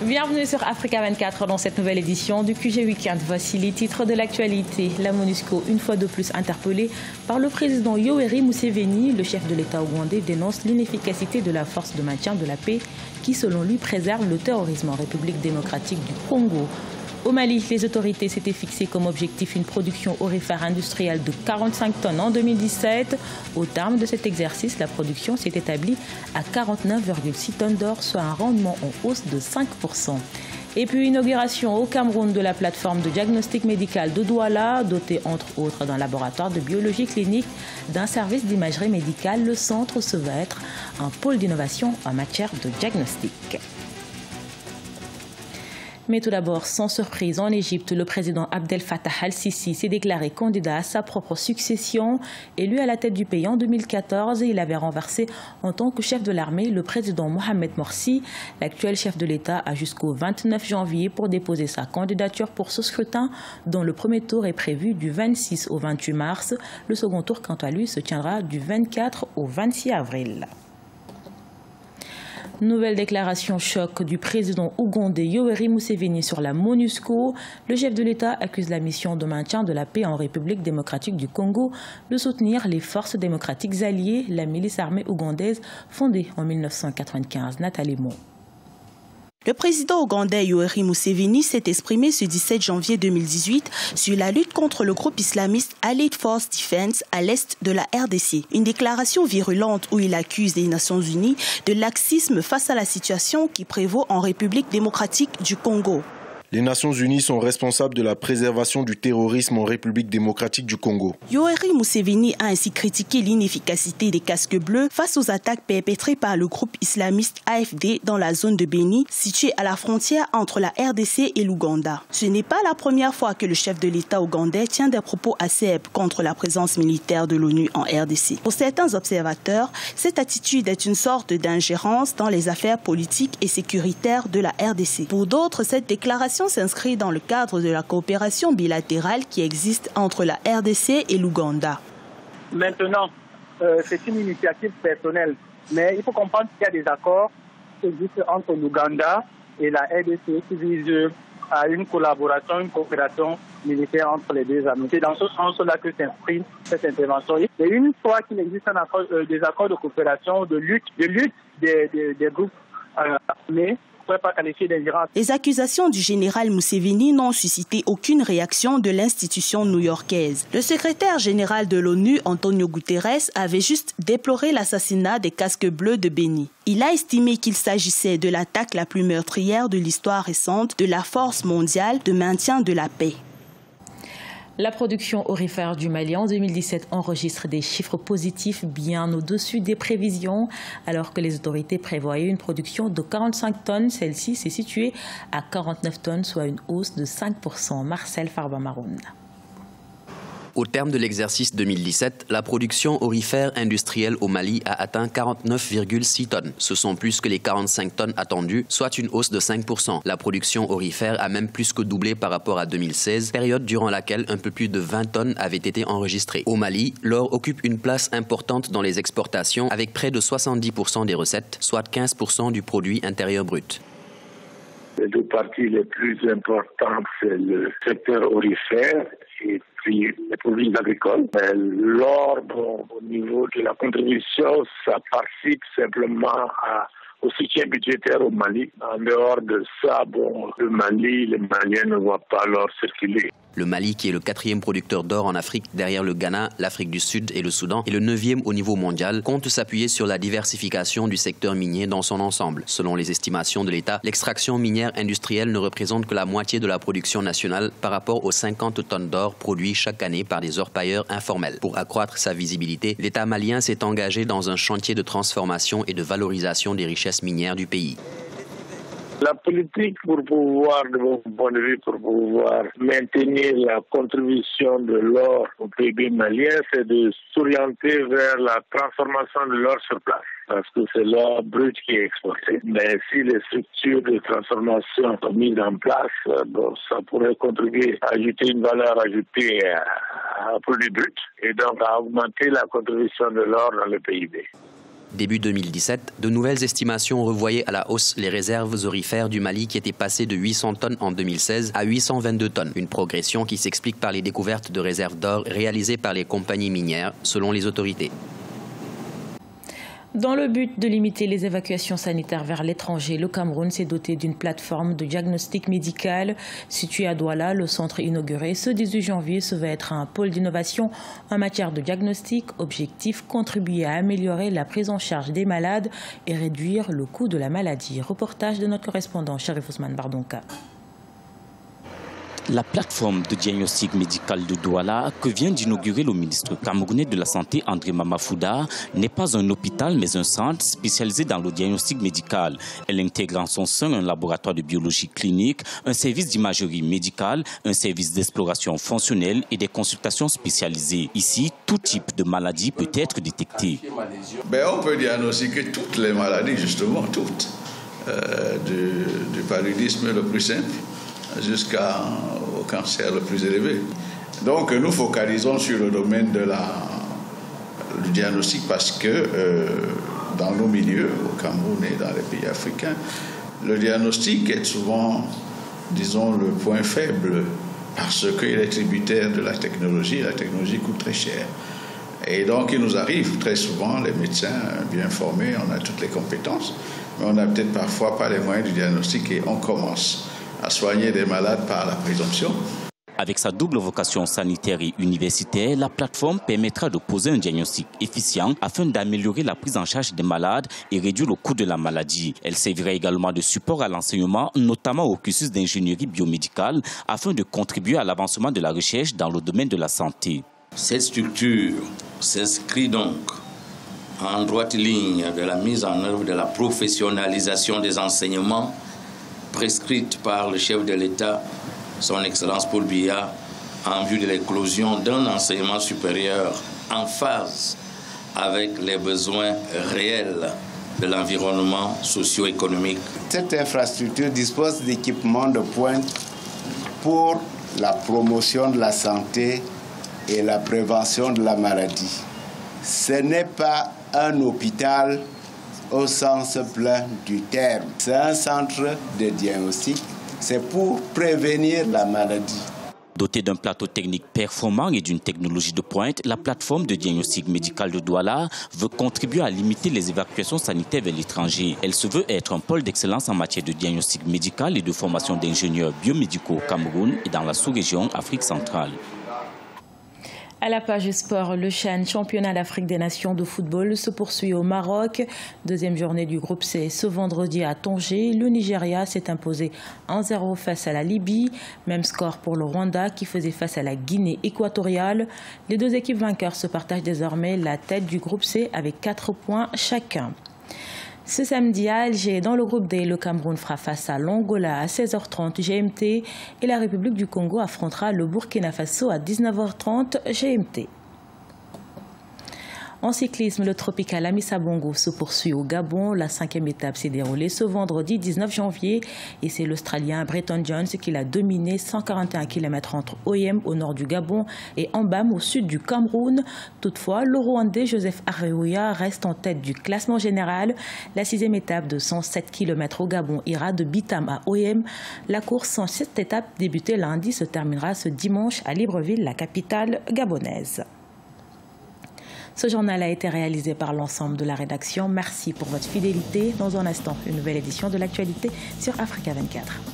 Bienvenue sur Africa 24 dans cette nouvelle édition du QG Weekend. Voici les titres de l'actualité. La MONUSCO, une fois de plus interpellée par le président Yoweri Museveni, le chef de l'État ougandais dénonce l'inefficacité de la force de maintien de la paix qui, selon lui, préserve le terrorisme en République démocratique du Congo. Au Mali, les autorités s'étaient fixées comme objectif une production aurifère industrielle de 45 tonnes en 2017. Au terme de cet exercice, la production s'est établie à 49,6 tonnes d'or, soit un rendement en hausse de 5%. Et puis, inauguration au Cameroun de la plateforme de diagnostic médical de Douala, dotée entre autres d'un laboratoire de biologie clinique, d'un service d'imagerie médicale. Le centre se veut être un pôle d'innovation en matière de diagnostic. Mais tout d'abord, sans surprise, en Égypte, le président Abdel Fattah al-Sisi s'est déclaré candidat à sa propre succession. Élu à la tête du pays en 2014, il avait renversé en tant que chef de l'armée le président Mohamed Morsi. L'actuel chef de l'État a jusqu'au 29 janvier pour déposer sa candidature pour ce scrutin, dont le premier tour est prévu du 26 au 28 mars. Le second tour, quant à lui, se tiendra du 24 au 26 avril. Nouvelle déclaration choc du président ougandais Yoweri Museveni sur la MONUSCO. Le chef de l'État accuse la mission de maintien de la paix en République démocratique du Congo de soutenir les forces démocratiques alliées, la milice armée ougandaise fondée en 1995. Nathalie Mon. Le président ougandais Yoweri Museveni s'est exprimé ce 17 janvier 2018 sur la lutte contre le groupe islamiste Allied Force Defense à l'est de la RDC. Une déclaration virulente où il accuse les Nations Unies de laxisme face à la situation qui prévaut en République démocratique du Congo. Les Nations Unies sont responsables de la préservation du terrorisme en République démocratique du Congo. Yoweri Museveni a ainsi critiqué l'inefficacité des casques bleus face aux attaques perpétrées par le groupe islamiste AFD dans la zone de Béni, située à la frontière entre la RDC et l'Ouganda. Ce n'est pas la première fois que le chef de l'État ougandais tient des propos acerbes contre la présence militaire de l'ONU en RDC. Pour certains observateurs, cette attitude est une sorte d'ingérence dans les affaires politiques et sécuritaires de la RDC. Pour d'autres, cette déclaration s'inscrit dans le cadre de la coopération bilatérale qui existe entre la RDC et l'Ouganda. Maintenant, c'est une initiative personnelle, mais il faut comprendre qu'il y a des accords qui existent entre l'Ouganda et la RDC qui visent à une collaboration, une coopération militaire entre les deux amis. C'est dans ce sens-là que s'inscrit cette intervention. Et une fois qu'il existe des accords de coopération, de lutte des groupes armés, pas qualifié d'ingérence. Les accusations du général Museveni n'ont suscité aucune réaction de l'institution new-yorkaise. Le secrétaire général de l'ONU, Antonio Guterres, avait juste déploré l'assassinat des casques bleus de Béni. Il a estimé qu'il s'agissait de l'attaque la plus meurtrière de l'histoire récente de la force mondiale de maintien de la paix. La production aurifère du Mali en 2017 enregistre des chiffres positifs bien au-dessus des prévisions. Alors que les autorités prévoyaient une production de 45 tonnes, celle-ci s'est située à 49 tonnes, soit une hausse de 5%. Marcel Farba-Maroun. Au terme de l'exercice 2017, la production aurifère industrielle au Mali a atteint 49,6 tonnes. Ce sont plus que les 45 tonnes attendues, soit une hausse de 5%. La production aurifère a même plus que doublé par rapport à 2016, période durant laquelle un peu plus de 20 tonnes avaient été enregistrées. Au Mali, l'or occupe une place importante dans les exportations avec près de 70% des recettes, soit 15% du produit intérieur brut. Les deux parties les plus importantes, c'est le secteur aurifère et puis les produits agricoles. L'or, au niveau de la contribution, ça participe simplement au soutien budgétaire au Mali. En dehors de ça, le Mali, les Maliens ne voient pas l'or circuler. Le Mali, qui est le 4e producteur d'or en Afrique, derrière le Ghana, l'Afrique du Sud et le Soudan, et le 9e au niveau mondial, compte s'appuyer sur la diversification du secteur minier dans son ensemble. Selon les estimations de l'État, l'extraction minière industrielle ne représente que la moitié de la production nationale par rapport aux 50 tonnes d'or produits chaque année par des orpailleurs informels. Pour accroître sa visibilité, l'État malien s'est engagé dans un chantier de transformation et de valorisation des richesses minières du pays. La politique, de mon point de vue, pour pouvoir maintenir la contribution de l'or au PIB malien, c'est de s'orienter vers la transformation de l'or sur place. Parce que c'est l'or brut qui est exporté. Mais si les structures de transformation sont mises en place, ça pourrait contribuer à ajouter une valeur ajoutée à un produit brut et donc à augmenter la contribution de l'or dans le PIB. Début 2017, de nouvelles estimations revoyaient à la hausse les réserves aurifères du Mali qui étaient passées de 800 tonnes en 2016 à 822 tonnes. Une progression qui s'explique par les découvertes de réserves d'or réalisées par les compagnies minières, selon les autorités. Dans le but de limiter les évacuations sanitaires vers l'étranger, le Cameroun s'est doté d'une plateforme de diagnostic médical située à Douala. Le centre inauguré ce 18 janvier se veut être un pôle d'innovation en matière de diagnostic. Objectif, contribuer à améliorer la prise en charge des malades et réduire le coût de la maladie. Reportage de notre correspondant Sharif Ousmane Bardonka. La plateforme de diagnostic médical de Douala que vient d'inaugurer le ministre camerounais de la Santé André Mamafouda n'est pas un hôpital mais un centre spécialisé dans le diagnostic médical. Elle intègre en son sein un laboratoire de biologie clinique, un service d'imagerie médicale, un service d'exploration fonctionnelle et des consultations spécialisées. Ici, tout type de maladie peut être détecté. On peut diagnostiquer toutes les maladies, justement, toutes. Du paludisme le plus simple jusqu'au cancer le plus élevé. Donc nous focalisons sur le domaine du diagnostic parce que dans nos milieux, au Cameroun et dans les pays africains, le diagnostic est souvent, disons, le point faible parce qu'il est tributaire de la technologie. La technologie coûte très cher. Et donc il nous arrive très souvent, les médecins bien formés, on a toutes les compétences, mais on n'a peut-être parfois pas les moyens du diagnostic et on commence à soigner des malades par la présomption. Avec sa double vocation sanitaire et universitaire, la plateforme permettra de poser un diagnostic efficient afin d'améliorer la prise en charge des malades et réduire le coût de la maladie. Elle servira également de support à l'enseignement, notamment au cursus d'ingénierie biomédicale, afin de contribuer à l'avancement de la recherche dans le domaine de la santé. Cette structure s'inscrit donc en droite ligne de la mise en œuvre de la professionnalisation des enseignements prescrite par le chef de l'État, son Excellence Paul Biya, en vue de l'éclosion d'un enseignement supérieur en phase avec les besoins réels de l'environnement socio-économique. Cette infrastructure dispose d'équipements de pointe pour la promotion de la santé et la prévention de la maladie. Ce n'est pas un hôpital au sens plein du terme. C'est un centre de diagnostic, c'est pour prévenir la maladie. Dotée d'un plateau technique performant et d'une technologie de pointe, la plateforme de diagnostic médical de Douala veut contribuer à limiter les évacuations sanitaires vers l'étranger. Elle se veut être un pôle d'excellence en matière de diagnostic médical et de formation d'ingénieurs biomédicaux au Cameroun et dans la sous-région Afrique centrale. À la page sport, le CHAN, championnat d'Afrique des Nations de football, se poursuit au Maroc. Deuxième journée du groupe C ce vendredi à Tanger. Le Nigeria s'est imposé 1-0 face à la Libye. Même score pour le Rwanda qui faisait face à la Guinée équatoriale. Les deux équipes vainqueurs se partagent désormais la tête du groupe C avec 4 points chacun. Ce samedi à Alger, dans le groupe D, le Cameroun fera face à l'Angola à 16h30 GMT et la République du Congo affrontera le Burkina Faso à 19h30 GMT. En cyclisme, le Tropical Amissa Bongo se poursuit au Gabon. La 5e étape s'est déroulée ce vendredi 19 janvier et c'est l'Australien Bretton Jones qui l'a dominé 141 km entre OM au nord du Gabon et Ambam au sud du Cameroun. Toutefois, le Rwandais Joseph Areruya reste en tête du classement général. La 6e étape de 107 km au Gabon ira de Bitam à OM. La course en 7 étapes débutée lundi se terminera ce dimanche à Libreville, la capitale gabonaise. Ce journal a été réalisé par l'ensemble de la rédaction. Merci pour votre fidélité. Dans un instant, une nouvelle édition de l'actualité sur Africa 24.